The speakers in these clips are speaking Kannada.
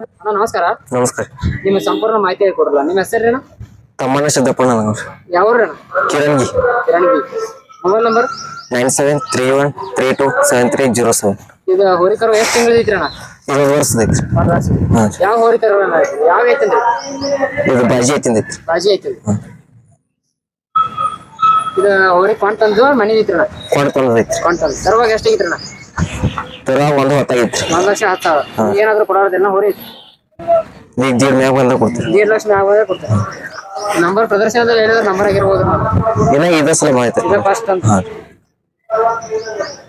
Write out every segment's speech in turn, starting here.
ಅಣ್ಣ ನಮಸ್ಕಾರ. ನಮಸ್ಕಾರ. ನಿಮ್ಮ ಸಂಪೂರ್ಣ ಮಾಹಿತಿ ಕೊಡಲ್ಲ. ನಿಮ್ಮ ಹೆಸರೇನು? ತಮ್ಮಣ್ಣ ಸಿದ್ದಪ್ಪಣ್ಣ. ಯಾವ ಊರಣ್ಣ? ಕಿರಂಗಿ. ಕಿರಂಗಿ. Mobile number 9731327307. ಇದು ಹೋರಿಕರು ಎಷ್ಟು ತಿಂಗಳು ಐತ್ರಿ ಅಣ್ಣ? ಇದು ವರ್ಷದೈತ್ರಿ. ಯಾವ ಹೋರಿಕರು ಯಾವ ಐತನ್ರಿ? ಇದು ಬಾಜಿ ಐತಿಂದೈತ್ರಿ. ಬಾಜಿ ಐತಲ್ರಿ. ಇದು ಹೋರಿ ಕೊಂಟಂದು ಮನಿ ಐತ್ರಿ ಅಣ್ಣ? ಕೊಂಡ್ಕೊಂಡೈತ್ರಿ. ಕೊಂಟಂದು ತರುವಾಗ ಎಷ್ಟು ಐತ್ರಿ ಅಣ್ಣ? ತರ 1,10,000 1,10,000. ಏನಾದ್ರು ಕೊಡೋದಿಲ್ಲ ಹೋರಿ? ಈಗ ಜೀರ್ ಮ್ಯಾಗ ಬಂದ ಕೊಡ್ತೀರಿ. 1,00,000 ಮ್ಯಾಗ ಬಂದ್ರೆ ಕೊಡ್ತಾರೆ. ನಂಬರ್ ಪ್ರದರ್ಶನದಲ್ಲಿ ಹೇಳಿದ್ರೆ ನಂಬರ್ ಆಗಿರ್ಬೋದು. ಇನ್ನ ಇದ ಸಲ ಮಾಹಿತಿ ಫಸ್ಟ್ ಅಂತ.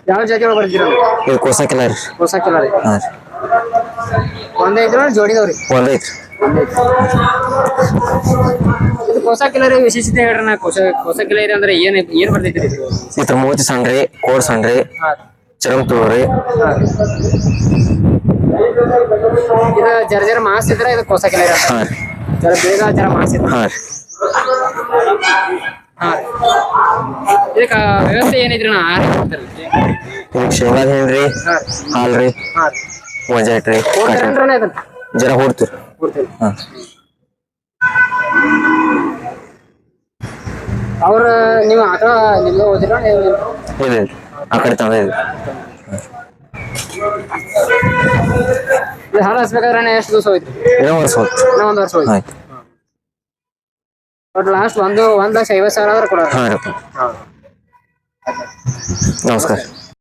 ಯಾವ ಜಾತಿ ಒಳಗೆ ಬರ್ತೀರ? ಇದು ಕೋಸಕಿಲ್ಲ ರೀ. ಕೋಸಕಿಲ್ಲ ರೀ. ಹಾಂ ರೀ. ಒಂದೇ ಐತ್ರ ಜೋಡಿದವ್ರಿ? ಒಂದೈತ್ರಿ. ಇದು ಕೋಸಕಿಲ್ಲರಿ ವಿಶೇಷತೆ ಹೇಳ್ರಿ. ನಾ ಕೋಸಕಿಲ್ಲರಿ ಅಂದ್ರೆ ಏನ್ ಬರ್ತೈತ್ರಿ? ಇದ್ರ ಮೂತಿ ಸಣ್ಣ್ರಿ, ಕೋಡ್ ಸಣ್ಣ್ರಿ, ಚರಮ್ ತುಳ್ರಿ. ಇದು ಜರ ಮಾಸ್ ಇದ್ರೆ ಇದು ಕೋಸಕಿಲ್ಲರಿ. ಹಾಂ ರೀ. ಜರ ಬೇಗ ಜರ ಮಾಸ್ ಇದ್ರೆ. ಹಾಂ ರೀ. ಹಾಂ ಇದಕ್ಕ ವ್ಯವಸ್ಥೆ ಏನೈತ್ರಿ? ನಾ ಆಹಾರ ಕೊಡ್ತೀರಿ? ಇದಕ್ಕೆ ಶೇಂಗಾದ ಹೆಣ್ರಿ, ಹಾಲ್ ರೀ, ಮೊಜಾಟ್ ರೀ, ಜರ ಹೊಡ್ತೀರಿ. ಹಾಂ. ಅವ್ರ ನೀವು ಆಕಳ ನಿಮ್ಗೆ ಓದಿರ? ಇಲ್ಲ ಆ ಕಡೆ ತಂದ ಇದೆ. ಹಾಲು ಹಸ್ಬೇಕಾದ್ರೆ ಎಷ್ಟು ದಿವಸ ಹೋಯ್ತು? ಇನ್ನೂ ವರ್ಷ ಹೋಯ್ತು. ಇನ್ನೂ 1 ವರ್ಷ ಹೋಯ್ತು. ಆಯ್ತು. ಬಟ್ ಲಾಸ್ಟ್ 1,50,000 ಆದ್ರೆ ಕೊಡೋದು. ಹಾಂ ರೀ. ನಮಸ್ಕಾರ.